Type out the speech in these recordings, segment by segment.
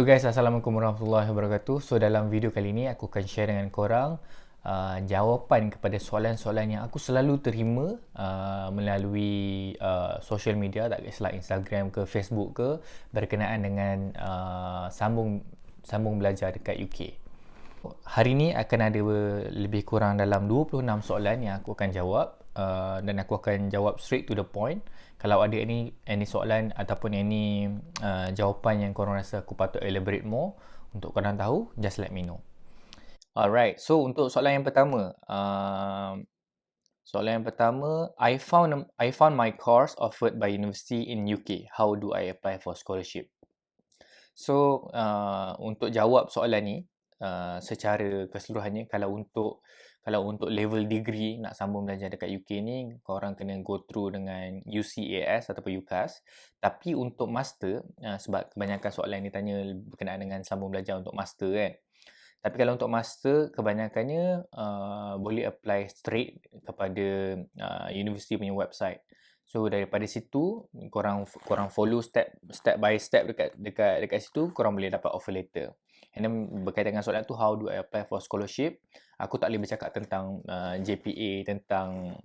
Hello guys, Assalamualaikum warahmatullahi wabarakatuh. So dalam video kali ni aku akan share dengan korang jawapan kepada soalan-soalan yang aku selalu terima melalui social media, tak kisahlah Instagram ke Facebook ke, berkenaan dengan sambung belajar dekat UK. Hari ni akan ada lebih kurang dalam 26 soalan yang aku akan jawab, dan aku akan jawab straight to the point. Kalau ada any soalan ataupun any jawapan yang korang rasa aku patut elaborate more untuk korang tahu, just let me know. Alright, so untuk soalan yang pertama, I found my course offered by university in UK. How do I apply for scholarship? So untuk jawab soalan ni secara keseluruhannya, kalau untuk level degree nak sambung belajar dekat UK ni, korang kena go through dengan UCAS ataupun UCAS. Tapi untuk master, sebab kebanyakan soalan ni tanya berkenaan dengan sambung belajar untuk master kan. Tapi kalau untuk master, kebanyakannya boleh apply straight kepada university punya website. So daripada situ korang follow step by step dekat situ, korang boleh dapat offer letter. And then berkaitan dengan soalan tu, how do I apply for scholarship? Aku tak boleh bercakap tentang JPA, tentang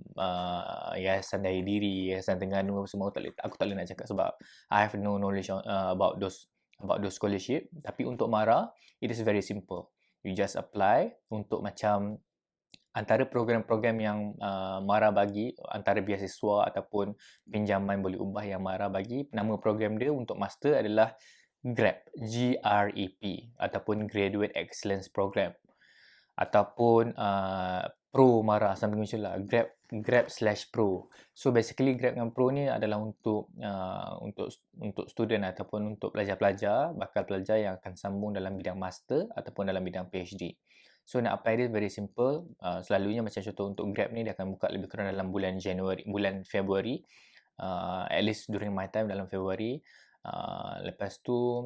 Yayasan Daya Diri, Yayasan Terengganu semua. Aku tak boleh nak cakap sebab I have no knowledge about those scholarship. Tapi untuk MARA, it is very simple. You just apply untuk macam antara program-program yang MARA bagi, antara beasiswa ataupun pinjaman boleh ubah yang MARA bagi. Nama program dia untuk master adalah GREP, GREP ataupun Graduate Excellence Program, ataupun Pro MARA, something macam lah, GREP/Pro. So basically GREP dengan Pro ni adalah untuk student ataupun untuk pelajar-pelajar, bakal pelajar yang akan sambung dalam bidang master ataupun dalam bidang PhD. So nak apply dia very simple. Selalunya macam contoh untuk GREP ni, dia akan buka lebih kurang dalam bulan Februari, at least during my time dalam Februari. Lepas tu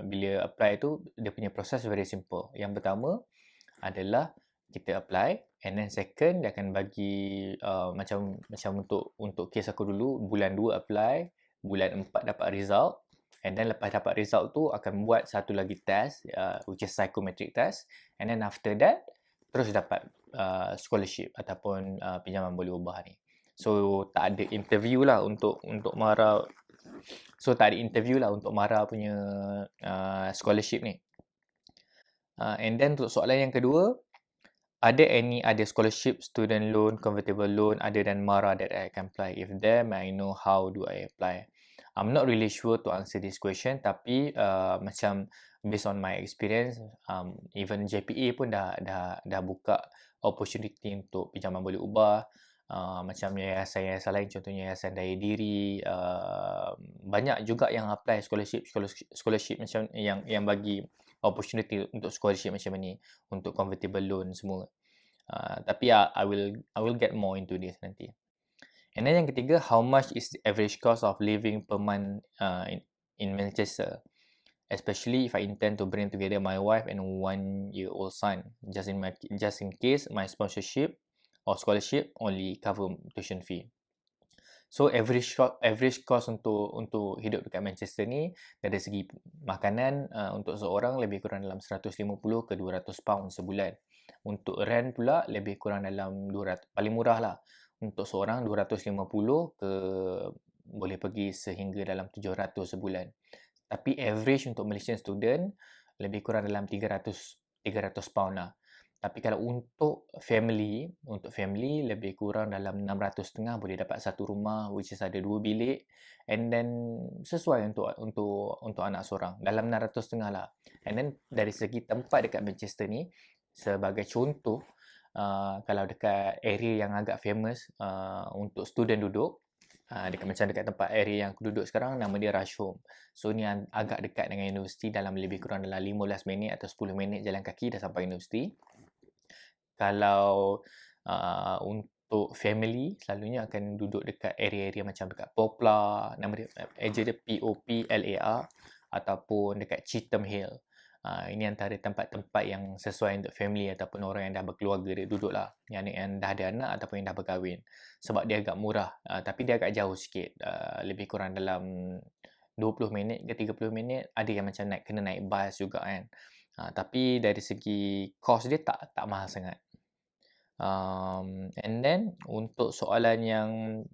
bila apply tu, dia punya proses very simple. Yang pertama adalah kita apply, and then second dia akan bagi macam untuk case aku dulu, bulan 2 apply, bulan 4 dapat result, and then lepas dapat result tu akan buat satu lagi test, which is psychometric test, and then after that terus dapat scholarship ataupun pinjaman boleh ubah ni. So tak ada interview lah untuk MARA. Punya scholarship ni. And then untuk soalan yang kedua, ada any other scholarship, student loan, convertible loan other than MARA that I can apply? If there, may I know how do I apply? I'm not really sure to answer this question, tapi macam based on my experience, even JPA pun dah buka opportunity untuk pinjaman boleh ubah. Macam yayasan lain, contohnya Yayasan Daya Diri, banyak juga yang apply scholarship macam yang bagi opportunity untuk scholarship macam ni, untuk convertible loan semua. Tapi I will get more into this nanti. And then yang ketiga, how much is the average cost of living per month in Manchester? Especially if I intend to bring together my wife and 1-year-old son, just in case my sponsorship or scholarship only cover tuition fee. So average cost untuk hidup dekat Manchester ni, dari segi makanan, untuk seorang lebih kurang dalam 150 ke 200 pound sebulan. Untuk rent pula lebih kurang dalam 200, paling murah lah untuk seorang 250 ke boleh pergi sehingga dalam 700 sebulan. Tapi average untuk Malaysian student lebih kurang dalam 300 pound lah. Tapi kalau untuk family lebih kurang dalam 600.5 boleh dapat satu rumah, which is ada 2 bilik, and then sesuai untuk anak seorang dalam 600.5 lah. And then dari segi tempat dekat Manchester ni, sebagai contoh, kalau dekat area yang agak famous untuk student duduk, dekat tempat area yang aku duduk sekarang, nama dia Rusholme. So ni agak dekat dengan universiti, dalam lebih kurang dalam 15 minit atau 10 minit jalan kaki dah sampai universiti. Kalau untuk family, selalunya akan duduk dekat area-area macam dekat Poplar, nama dia eja dia POPLAR, ataupun dekat Cheetham Hill. Ini antara tempat-tempat yang sesuai untuk family ataupun orang yang dah berkeluarga dia duduk lah, yang dah ada anak ataupun yang dah berkahwin. Sebab dia agak murah, tapi dia agak jauh sikit, lebih kurang dalam 20 minit ke 30 minit, ada yang macam kena naik bas juga kan. Tapi dari segi kos dia tak mahal sangat. And then untuk soalan yang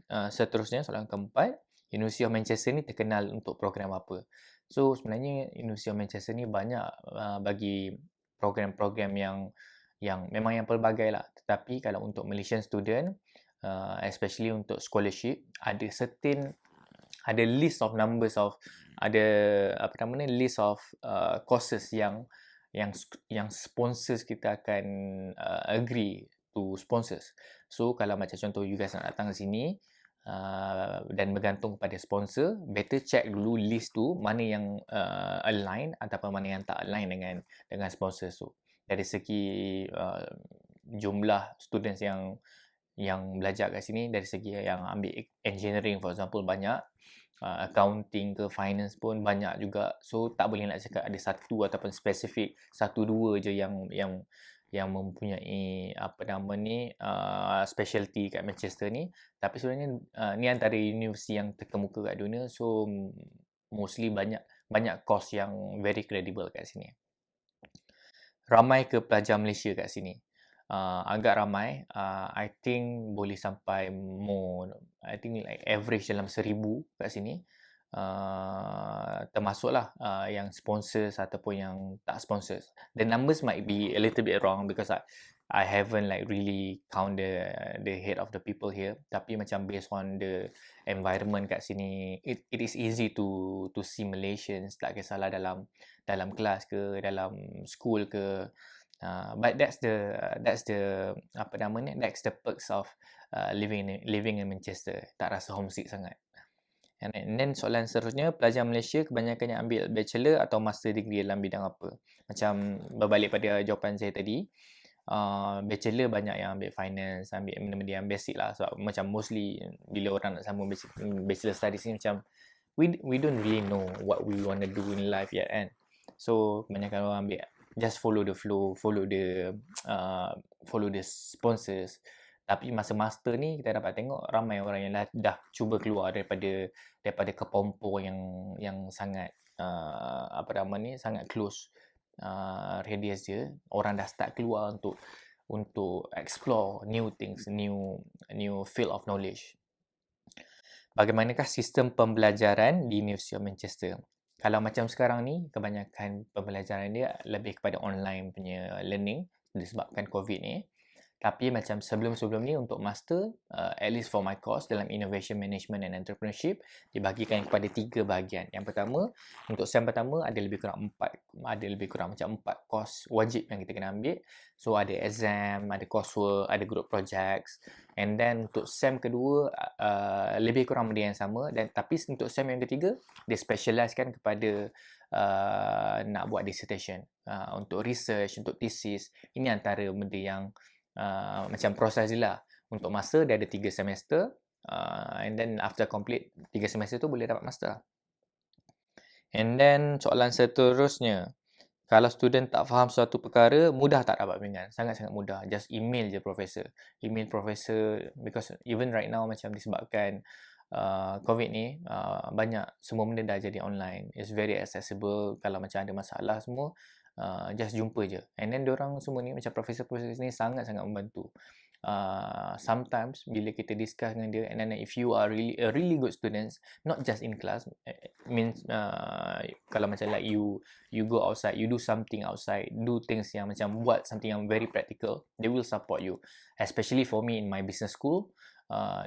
seterusnya, soalan keempat, University of Manchester ni terkenal untuk program apa? So sebenarnya University of Manchester ni banyak bagi program-program yang memang yang pelbagai lah. Tetapi kalau untuk Malaysian student, especially untuk scholarship, ada list of numbers of, ada list of courses yang sponsors kita akan agree to sponsors. So kalau macam contoh you guys nak datang ke sini dan bergantung pada sponsor, better check dulu list tu mana yang align ataupun mana yang tak align dengan sponsor tu. Dari segi jumlah students yang belajar kat sini, dari segi yang ambil engineering for example banyak, accounting ke finance pun banyak juga. So tak boleh nak cakap ada satu ataupun spesifik satu dua je yang mempunyai specialty kat Manchester ni. Tapi sebenarnya ni antara universiti yang terkemuka kat dunia, so mostly banyak course yang very credible kat sini. Ramai ke pelajar Malaysia kat sini? Agak ramai. I think boleh sampai more. I think like average dalam 1,000 kat sini. Termasuklah yang sponsors ataupun yang tak sponsors. The numbers might be a little bit wrong because I haven't like really count the head of the people here. Tapi macam based on the environment kat sini, it is easy to see Malaysians, tak kisahlah dalam kelas ke, dalam school ke. But that's the perks of living in Manchester. Tak rasa homesick sangat. And then soalan seterusnya, pelajar Malaysia kebanyakan yang ambil bachelor atau master degree dalam bidang apa? Macam berbalik pada jawapan saya tadi, bachelor banyak yang ambil finance, ambil benda-benda yang basic lah. Sebab macam mostly bila orang nak sambung bachelor studies ni macam we don't really know what we want to do in life yet kan. So kebanyakan orang ambil just follow the flow, follow the sponsors. Tapi masa master ni kita dapat tengok ramai orang yang dah cuba keluar daripada kepompong yang sangat sangat close radius dia. Orang dah start keluar untuk explore new things, new field of knowledge. Bagaimanakah sistem pembelajaran di University of Manchester? Kalau macam sekarang ni, kebanyakan pembelajaran dia lebih kepada online punya learning disebabkan COVID ni. Tapi macam sebelum-sebelum ni untuk master, at least for my course dalam Innovation Management and Entrepreneurship, dibahagikan kepada 3 bahagian. Yang pertama, untuk SEM pertama ada lebih kurang macam 4 course wajib yang kita kena ambil. So ada exam, ada coursework, ada group projects. And then untuk SEM kedua lebih kurang benda yang sama, dan tapi untuk SEM yang ketiga dia specialisekan kepada nak buat dissertation, untuk research, untuk thesis. Ini antara benda yang macam proses je lah. Untuk master dia ada 3 semester, and then after complete 3 semester tu boleh dapat master. And then soalan seterusnya, kalau student tak faham suatu perkara, mudah tak dapat bimbingan? Sangat-sangat mudah. Just email je profesor. Email profesor, because even right now macam disebabkan COVID ni, banyak semua benda dah jadi online. It's very accessible. Kalau macam ada masalah semua, just jumpa je. And then diorang semua ni, macam profesor-profesor ni sangat-sangat membantu. Sometimes bila kita discuss dengan dia, and then if you are a really good students, not just in class, means kalau macam like you go outside, you do something outside, do things yang macam buat something yang very practical, they will support you. Especially for me in my business school,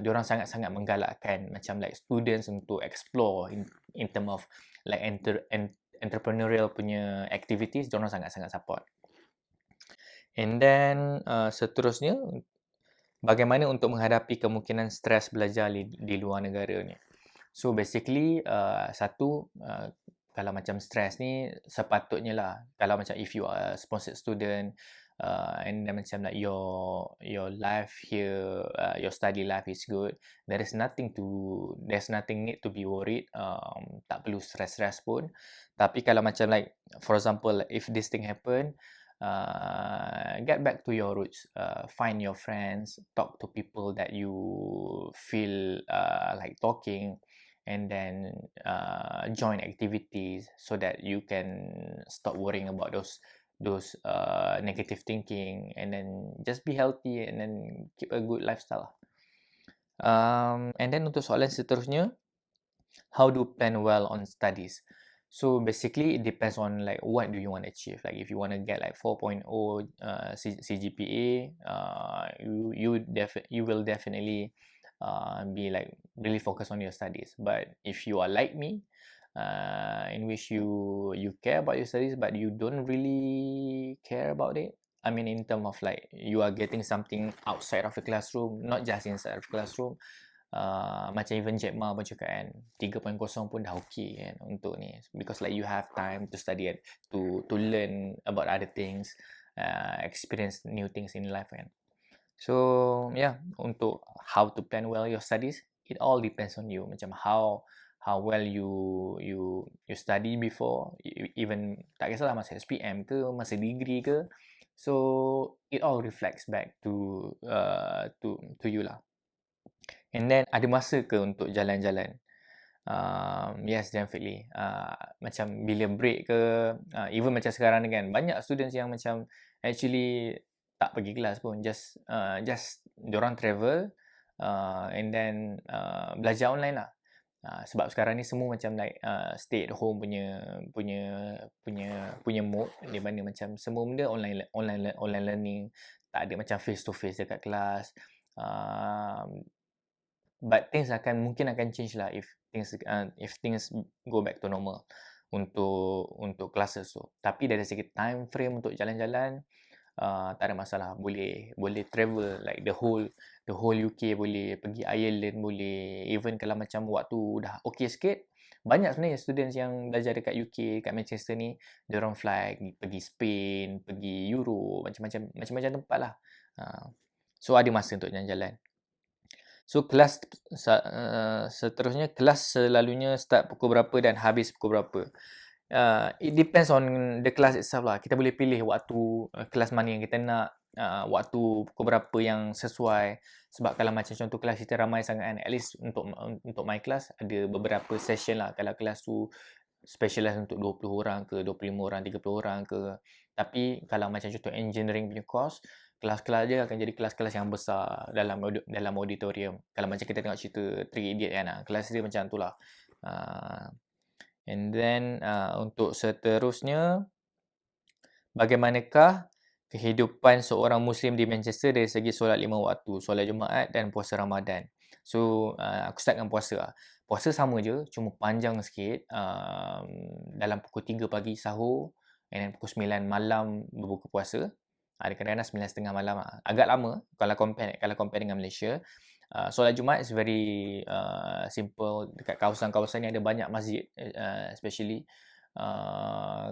diorang sangat-sangat menggalakkan macam like students untuk explore in term of like entrepreneurial punya activities. Diorang sangat-sangat support. And then seterusnya, bagaimana untuk menghadapi kemungkinan stres belajar di luar negara ni? So basically, kalau macam stres ni sepatutnya lah, kalau macam if you are a sponsored student, and then macam like your life here, your study life is good, there's nothing need to be worried. Tak perlu stress pun. Tapi kalau macam like for example, if this thing happen, get back to your roots. Find your friends, talk to people that you feel like talking, and then join activities so that you can stop worrying about those negative thinking, and then just be healthy and then keep a good lifestyle. And then untuk soalan seterusnya, how do you plan well on studies? So basically it depends on like what do you want to achieve. Like if you want to get like 4.0 CGPA, you will definitely be like really focused on your studies. But if you are like me, in which you care about your studies but you don't really care about it, I mean in terms of like you are getting something outside of the classroom, not just inside of the classroom. Macam even Jack Ma pun cakap kan 3.0 pun dah okay kan untuk ni, because like you have time to study and to learn about other things, experience new things in life kan. So yeah, untuk how to plan well your studies, it all depends on you. Macam how well you study before, even tak kisahlah masa SPM ke, masa degree ke. So it all reflects back to you lah. And then ada masa ke untuk jalan-jalan? Yes, definitely. Macam bila break ke, even macam sekarang ni kan, banyak students yang macam actually tak pergi kelas pun, just diorang travel, and then belajar online lah. Sebab sekarang ni semua macam like stay at home punya mode, di mana macam semua benda online learning, tak ada macam face to face dekat kelas. But things mungkin akan change lah if things go back to normal untuk classes tu. Tapi dari segi time frame untuk jalan-jalan, tak ada masalah. Boleh travel like the whole UK, boleh pergi Ireland, boleh even kalau macam waktu dah okay sikit. Banyak sebenarnya students yang belajar dekat UK, kat Manchester ni, diorang fly pergi Spain, pergi Europe, macam-macam tempat lah. So ada masa untuk jalan-jalan. So kelas seterusnya, kelas selalunya start pukul berapa dan habis pukul berapa? It depends on the class itself lah. Kita boleh pilih waktu kelas mana yang kita nak, waktu pukul berapa yang sesuai. Sebab kalau macam contoh kelas kita ramai sangat kan, at least untuk my class ada beberapa session lah. Kalau kelas tu specialize untuk 20 orang ke, 25 orang, 30 orang ke. Tapi kalau macam contoh engineering punya course, kelas-kelas dia akan jadi kelas-kelas yang besar dalam auditorium. Kalau macam kita tengok cerita Three Idiot kan, kelas dia macam tu lah. And then untuk seterusnya, bagaimanakah kehidupan seorang Muslim di Manchester dari segi solat 5 waktu, solat Jumaat dan puasa Ramadan? So aku start dengan puasa lah. Puasa sama je, cuma panjang sikit. Dalam pukul 3 pagi sahur, and then pukul 9 malam berbuka puasa. Ada kadang-kadang 9.30 malam lah. Agak lama kalau compare dengan Malaysia. Solat Jumaat is very simple. Dekat kawasan-kawasan ni ada banyak masjid, especially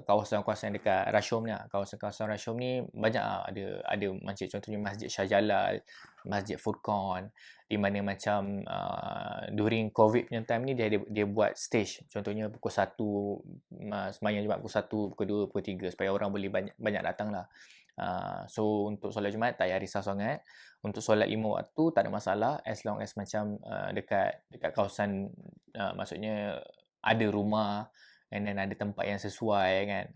kawasan-kawasan dekat Rashom ni. Kawasan-kawasan Rashom ni banyak ada masjid, contohnya Masjid Shah Jalal, Masjid Furqan, di mana macam during COVID punya time ni dia buat stage, contohnya pukul 1 sembahyang Jumaat pukul 1, pukul 2, pukul 3, supaya orang boleh banyak datang lah. So untuk solat Jumaat tak payah risau sangat. Untuk solat 5 waktu tak ada masalah, as long as macam dekat kawasan, maksudnya ada rumah and then ada tempat yang sesuai kan.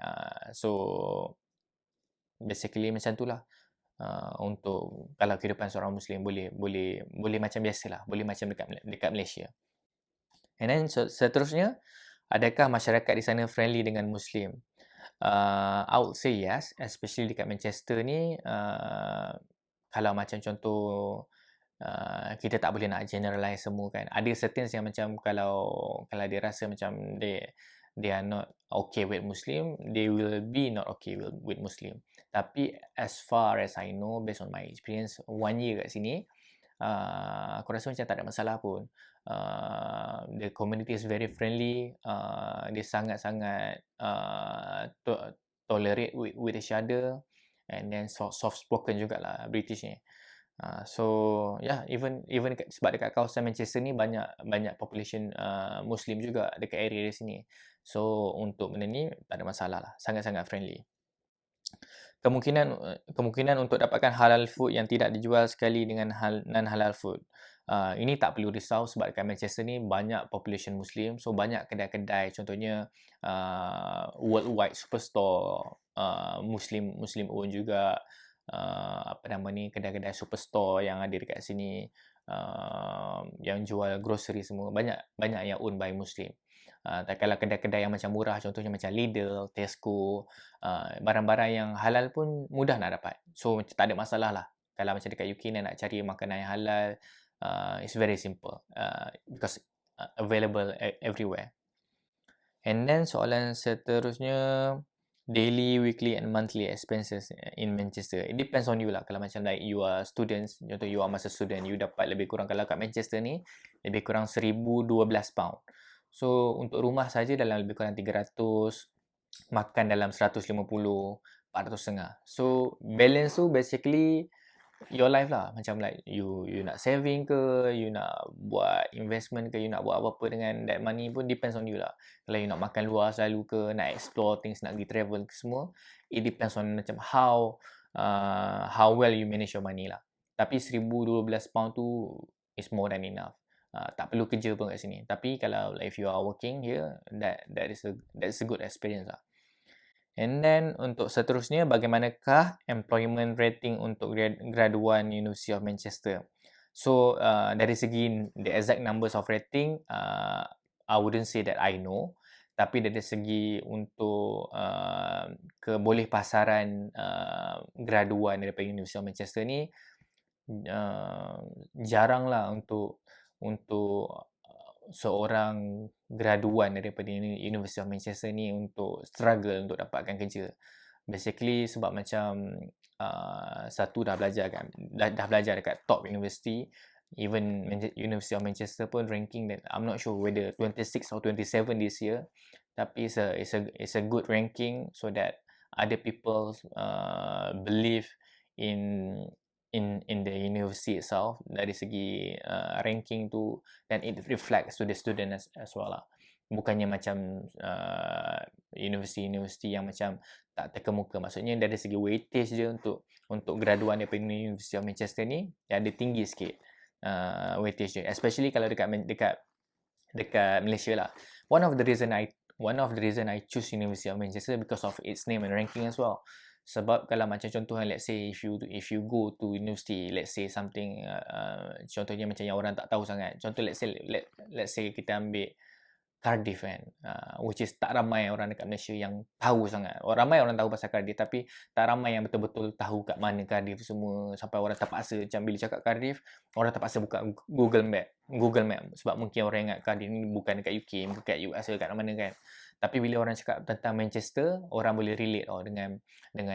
So basically macam tu lah. Untuk kalau kehidupan seorang Muslim boleh macam biasalah, boleh macam dekat Malaysia. And then seterusnya, adakah masyarakat di sana friendly dengan Muslim? I would say yes, especially dekat Manchester ni. Kalau macam contoh, kita tak boleh nak generalize semua kan. Ada certain yang macam kalau dia rasa macam they are not okay with Muslim, they will be not okay with Muslim. Tapi as far as I know, based on my experience 1 year kat sini, aku rasa macam tak ada masalah pun. The community is very friendly. Dia sangat-sangat tolerate with each other, and then soft spoken jugalah British ni. So yeah, even sebab dekat kawasan Manchester ni banyak population Muslim juga dekat area di sini. So untuk benda ni tak ada masalah lah, sangat-sangat friendly. kemungkinan untuk dapatkan halal food yang tidak dijual sekali dengan non-halal food. Ini tak perlu risau sebab kat Manchester ni banyak population Muslim, so banyak kedai-kedai, contohnya Worldwide Superstore, Muslim owned juga, apa nama ni, kedai-kedai superstore yang ada dekat sini, yang jual grocery semua, banyak yang owned by Muslim. Tak kalau kedai-kedai yang macam murah, contohnya macam Lidl, Tesco, barang-barang yang halal pun mudah nak dapat. So tak ada masalah lah. Kalau macam dekat UK ni nak cari makanan yang halal, it's very simple, because available everywhere. And then soalan seterusnya, daily, weekly and monthly expenses in Manchester. It depends on you lah. Kalau macam like you are students, contoh you are masa student, you dapat lebih kurang, kalau kat Manchester ni, lebih kurang £1,012. So untuk rumah saja dalam lebih kurang 300, makan dalam 150, 400.5. So balance tu basically your life lah. Macam like you nak saving ke, you nak buat investment ke, you nak buat apa-apa dengan that money pun depends on you lah. Kalau you nak makan luar selalu ke, nak explore things, nak pergi travel ke semua, it depends on macam how well you manage your money lah. Tapi £1,012 tu is more than enough. Tak perlu kerja pun kat sini. Tapi kalau if you are working here, that's a good experience lah. And then untuk seterusnya, bagaimanakah employment rating untuk graduan University of Manchester? So dari segi the exact numbers of rating, I wouldn't say that I know. Tapi dari segi untuk kebolehpasaran graduan daripada University of Manchester ni, jarang lah untuk seorang graduan daripada University of Manchester ni untuk struggle untuk dapatkan kerja. Basically sebab macam satu dah belajar dekat top university, even University of Manchester pun ranking that I'm not sure whether 26 or 27 this year, tapi it's a good ranking so that other people believe in the university itself dari segi ranking tu, dan it reflects to the student as well lah. Bukannya macam universiti yang macam tak terkemuka. Maksudnya dari segi weightage je untuk graduan daripada University of Manchester ni, dia ada tinggi sikit weightage dia, especially kalau dekat Malaysia lah. One of the reason I choose University of Manchester because of its name and ranking as well. Sebab kalau macam contohnya, let's say if you go to university, let's say something, contohnya macam yang orang tak tahu sangat, contoh let's say kita ambil Cardiff kan, which is tak ramai orang dekat Malaysia yang tahu sangat. Ramai orang tahu pasal Cardiff, tapi tak ramai yang betul-betul tahu kat mana Cardiff semua, sampai orang terpaksa, macam bila cakap Cardiff, orang terpaksa buka Google Map sebab mungkin orang ingat Cardiff ni bukan dekat UK, bukan dekat US ke kat mana kan. Tapi bila orang cakap tentang Manchester, orang boleh relate dengan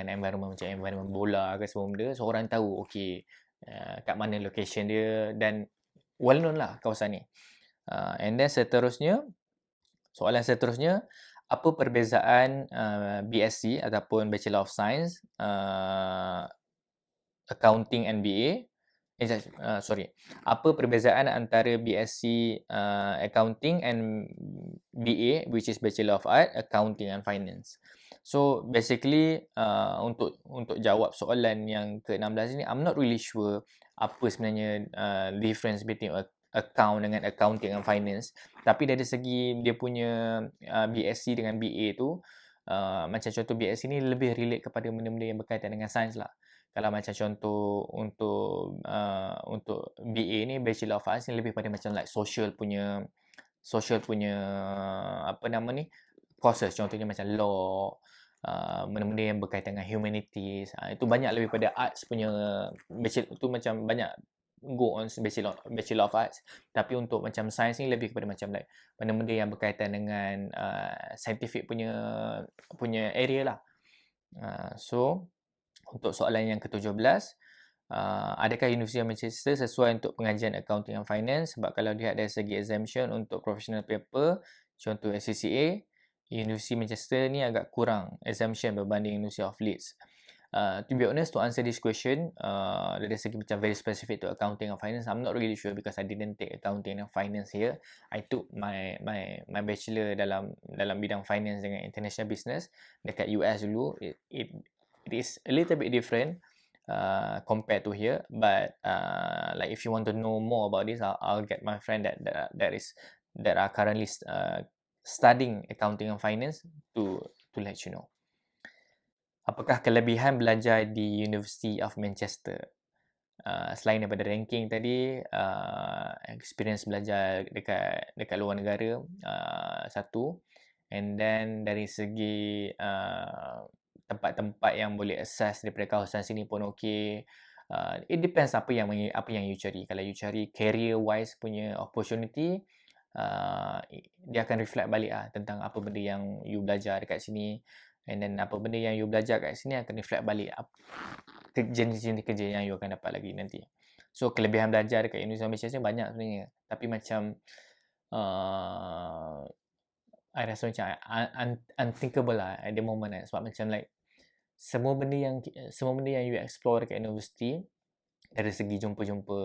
environment, macam environment bola ke semua benda. So orang tahu okay, kat mana location dia, dan well known lah kawasan ni. And then soalan seterusnya, apa perbezaan BSc ataupun Bachelor of Science, Accounting and BA? Apa perbezaan antara BSc Accounting and BA, which is Bachelor of Art, Accounting and Finance? So basically untuk jawab soalan yang ke-16 ni, I'm not really sure apa sebenarnya difference between account dengan accounting and finance. Tapi dari segi dia punya BSc dengan BA tu, macam contoh BSc ni lebih relate kepada benda-benda yang berkaitan dengan sains lah. Kalau macam contoh untuk BA ni, Bachelor of Arts ni lebih pada macam like social punya apa nama ni, courses, contohnya macam law, benda-benda yang berkaitan dengan humanities, itu banyak lebih pada arts punya. Bachelor tu macam banyak go on Bachelor of Arts. Tapi untuk macam sains ni lebih kepada macam like benda-benda yang berkaitan dengan scientific punya area lah. So untuk soalan yang ke-17, adakah University of Manchester sesuai untuk pengajian Accounting and Finance? Sebab kalau lihat dari segi exemption untuk professional paper, contoh SCCA, University Manchester ni agak kurang exemption berbanding University of Leeds. To be honest, to answer this question, dari segi macam very specific to Accounting and Finance, I'm not really sure because I didn't take Accounting and Finance here. I took my bachelor dalam bidang finance dengan international business dekat US dulu. it is a little bit different compared to here. But like if you want to know more about this, I'll get my friend that are currently studying accounting and finance to let you know. Apakah kelebihan belajar di University of Manchester? Selain daripada ranking tadi, experience belajar dekat luar negara, satu. And then dari segi tempat-tempat yang boleh access daripada kawasan sini pun okey. It depends apa yang you cari. Kalau you cari career wise punya opportunity, dia akan reflect balik tentang apa benda yang you belajar dekat sini. And then apa benda yang you belajar kat sini akan reflect balik jenis kerja yang you akan dapat lagi nanti. So kelebihan belajar dekat Universiti Malaysia ni banyak sebenarnya. Tapi macam I rasa macam unthinkable lah at the moment sebab macam like semua benda yang you explore dekat universiti, dari segi jumpa-jumpa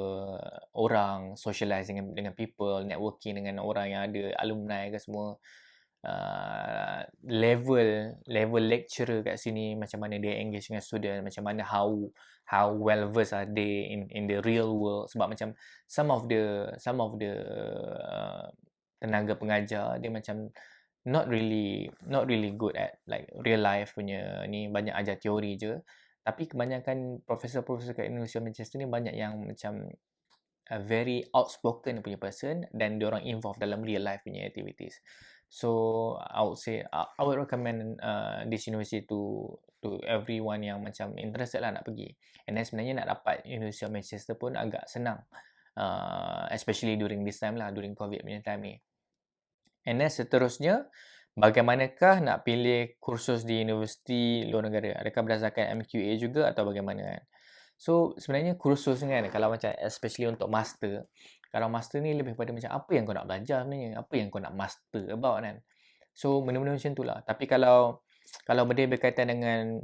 orang, socialize dengan people, networking dengan orang yang ada, alumni ke semua, level lecturer kat sini, macam mana dia engage dengan student, macam mana how well versed are they in the real world. Sebab macam some of the tenaga pengajar dia macam not really good at like real life punya ni, banyak ajar teori je. Tapi kebanyakan profesor-profesor kat University of Manchester ni banyak yang macam very outspoken punya person dan diorang involved dalam real life punya activities. So I would say I would recommend this university to everyone yang macam interested lah nak pergi. And then sebenarnya nak dapat University of Manchester pun agak senang, especially during this time lah, during COVID punya time ni. And then seterusnya, bagaimanakah nak pilih kursus di universiti luar negara? Adakah berdasarkan MQA juga atau bagaimana kan? So sebenarnya kursus ni kan, kalau macam especially untuk master, kalau master ni lebih pada macam apa yang kau nak belajar sebenarnya, apa yang kau nak master about kan. So benda-benda macam tu lah. Tapi kalau benda berkaitan dengan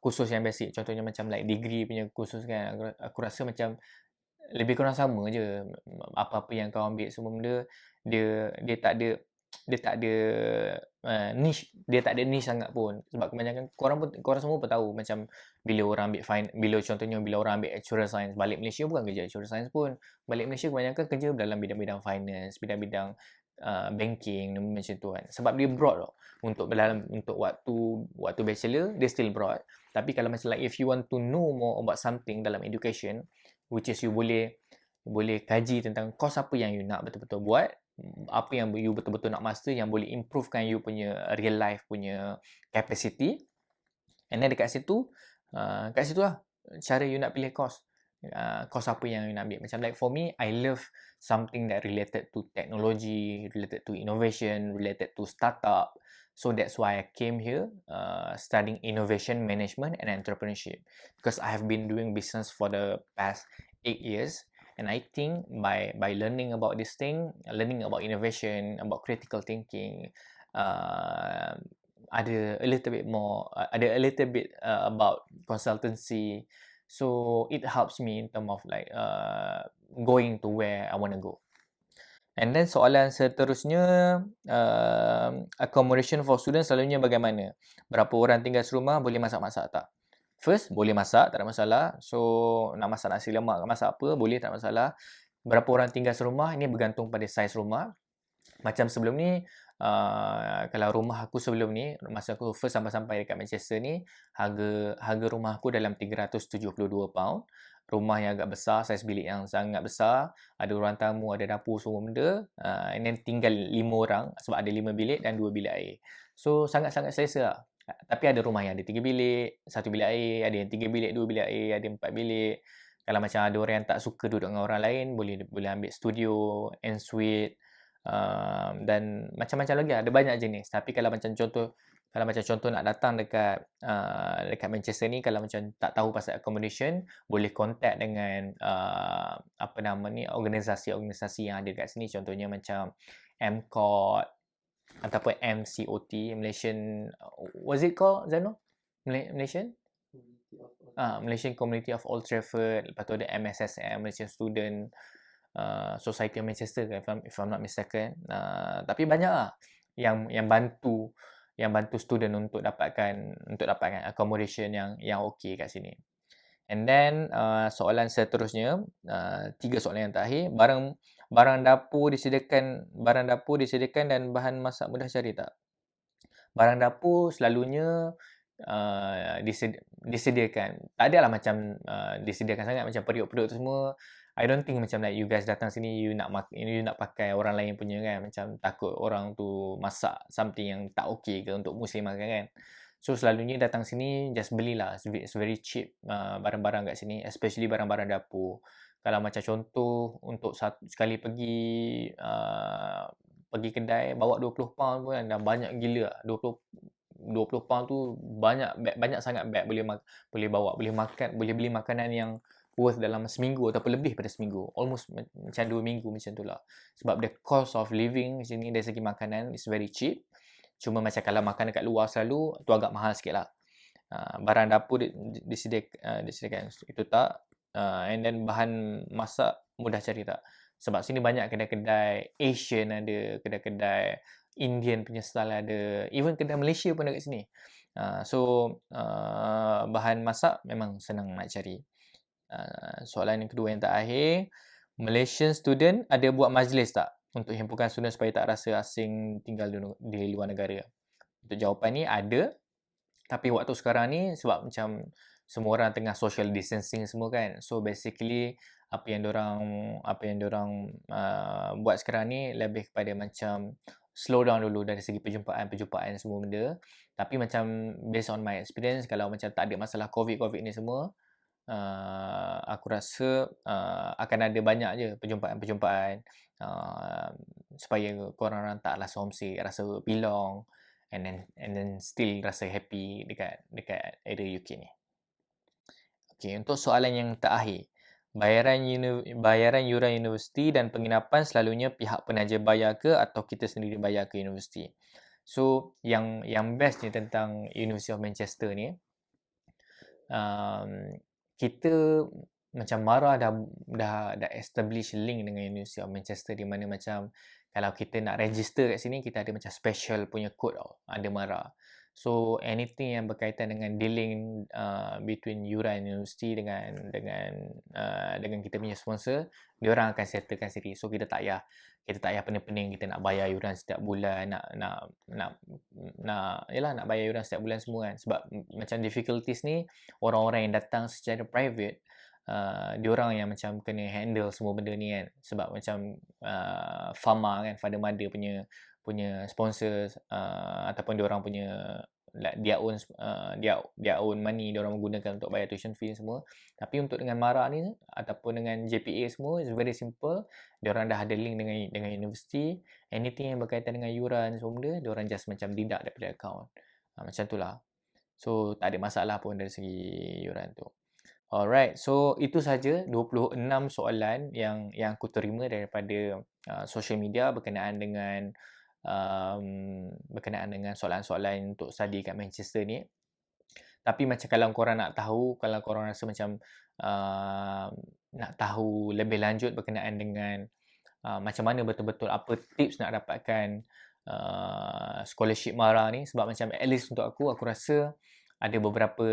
kursus yang basic, contohnya macam like degree punya kursus kan, aku rasa macam lebih kurang sama je. Apa-apa yang kau ambil semua benda, dia tak ada niche, dia tak ada niche sangat pun. Sebab kebanyakan korang semua pun tahu macam bila orang ambil contohnya bila orang ambil actuarial science, balik Malaysia bukan kerja actuarial science pun. Balik Malaysia kebanyakan kerja dalam bidang-bidang finance, bidang-bidang banking macam tu kan. Sebab dia broad tau. Untuk waktu bachelor dia still broad. Tapi kalau macam like if you want to know more about something dalam education, which is you boleh kaji tentang course apa yang you nak betul-betul buat, apa yang you betul-betul nak master yang boleh improvekan you punya real life punya capacity. And then dekat situ lah cara you nak pilih course apa yang you nak ambil. Macam like for me, I love something that related to technology, related to innovation, related to startup. So that's why I came here studying innovation management and entrepreneurship, because I have been doing business for the past 8 years. And I think by learning about this thing, learning about innovation, about critical thinking, ada a little bit about consultancy. So it helps me in terms of like going to where I want to go. And then soalan seterusnya, accommodation for students selalunya bagaimana? Berapa orang tinggal serumah, boleh masak-masak tak? First, boleh masak, tak ada masalah. So, nak masak nasi lemak, masak apa, boleh, tak ada masalah. Berapa orang tinggal serumah, ini bergantung pada saiz rumah. Macam sebelum ni, kalau rumah aku sebelum ni, masa aku first sampai dekat Manchester ni, harga rumah aku dalam £372. Rumah yang agak besar, saiz bilik yang sangat besar, ada ruang tamu, ada dapur, semua benda. And then tinggal 5 orang, sebab ada 5 bilik dan 2 bilik air. So, sangat-sangat selesa lah. Tapi ada rumah yang ada 3 bilik, 1 bilik air, ada yang 3 bilik, 2 bilik air, ada 4 bilik. Kalau macam ada orang yang tak suka duduk dengan orang lain, boleh ambil studio, ensuite, dan macam-macam lagi. Ada banyak jenis. Tapi kalau macam contoh nak datang dekat Manchester ni, kalau macam tak tahu pasal accommodation, boleh contact dengan organisasi-organisasi yang ada dekat sini. Contohnya macam MCOT ataupun MCOT, Malaysian, what's it called, Zano? Malaysian Community of Old Trafford. Lepas tu ada MSSM, Malaysian Student Society of Manchester, if I'm not mistaken. Tapi banyak lah yang bantu yang bantu student untuk dapatkan accommodation yang okey kat sini. And then soalan seterusnya, 3 soalan yang terakhir, barang dapur disediakan dan bahan masak mudah cari tak? Barang dapur selalunya disediakan. Tak adalah macam disediakan sangat macam periuk-periuk tu semua. I don't think macam like you guys datang sini you nak pakai orang lain punya kan, macam takut orang tu masak something yang tak okey ke untuk muslim makan kan. So selalunya datang sini just belilah. It's very cheap barang-barang kat sini, especially barang-barang dapur. Kalau macam contoh untuk sekali pergi kedai bawa 20 pound pun kan dah banyak gila. 20 pound tu banyak sangat beg boleh bawa, boleh beli makanan yang worth dalam seminggu ataupun lebih pada seminggu. Almost macam 2 minggu macam tu lah. Sebab the cost of living sini dari segi makanan is very cheap. Cuma macam kalau makan dekat luar selalu tu agak mahal sikit lah. Barang dapur disediakan itu tak. And then bahan masak mudah cari tak. Sebab sini banyak kedai-kedai Asian ada, kedai-kedai Indian punya style ada, even kedai Malaysia pun ada kat sini. Bahan masak memang senang nak cari. Soalan yang kedua yang terakhir, Malaysian student ada buat majlis tak untuk himpunkan student supaya tak rasa asing tinggal di luar negara? Untuk jawapan ni ada, tapi waktu sekarang ni sebab macam semua orang tengah social distancing semua kan, so basically apa yang diorang buat sekarang ni lebih kepada macam slow down dulu dari segi perjumpaan semua benda. Tapi macam based on my experience, kalau macam tak ada masalah COVID ni semua, aku rasa akan ada banyak je perjumpaan supaya korang orang tak rasa homesick, rasa belong, and then still rasa happy dekat area UK ni. Okay, untuk soalan yang terakhir, bayaran yuran universiti dan penginapan selalunya pihak penaja bayar ke atau kita sendiri bayar ke universiti? So yang best ni tentang University of Manchester ni, kita macam Mara dah establish link dengan University of Manchester, di mana macam kalau kita nak register kat sini, kita ada macam special punya code tau, ada Mara. So anything yang berkaitan dengan dealing between yuran universiti dengan kita punya sponsor, diorang akan settlekan sendiri. So kita tak payah pening-pening kita nak bayar yuran setiap bulan, nak bayar yuran setiap bulan semua kan. Sebab macam difficulties ni, orang-orang yang datang secara private, diorang yang macam kena handle semua benda ni kan. Sebab macam FAMA kan, Father Mother punya sponsors, ataupun diorang punya like their own money diorang menggunakan untuk bayar tuition fee semua. Tapi untuk dengan Mara ni ataupun dengan JPA semua, it's very simple. Diorang dah ada link dengan universiti. Anything yang berkaitan dengan yuran semua benda, diorang just macam deduct daripada account. Macam tu lah. So tak ada masalah pun dari segi yuran tu. Alright, so itu saja 26 soalan yang aku terima daripada social media berkenaan dengan soalan-soalan untuk study kat Manchester ni. Tapi macam kalau korang nak tahu, kalau korang rasa macam nak tahu lebih lanjut berkenaan dengan macam mana betul-betul apa tips nak dapatkan scholarship Mara ni, sebab macam at least untuk aku rasa ada beberapa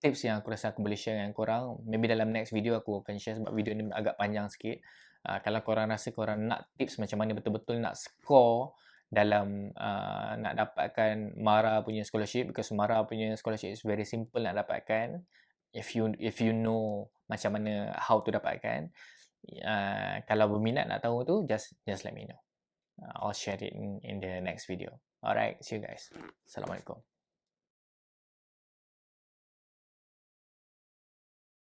tips yang aku rasa aku boleh share dengan korang. Maybe dalam next video aku akan share, sebab video ni agak panjang sikit. Kalau korang rasa korang nak tips macam mana betul-betul nak score dalam nak dapatkan Mara punya scholarship, because Mara punya scholarship is very simple nak dapatkan. If you know macam mana how to dapatkan, kalau berminat nak tahu tu, just let me know. I'll share it in the next video. Alright, see you guys. Assalamualaikum.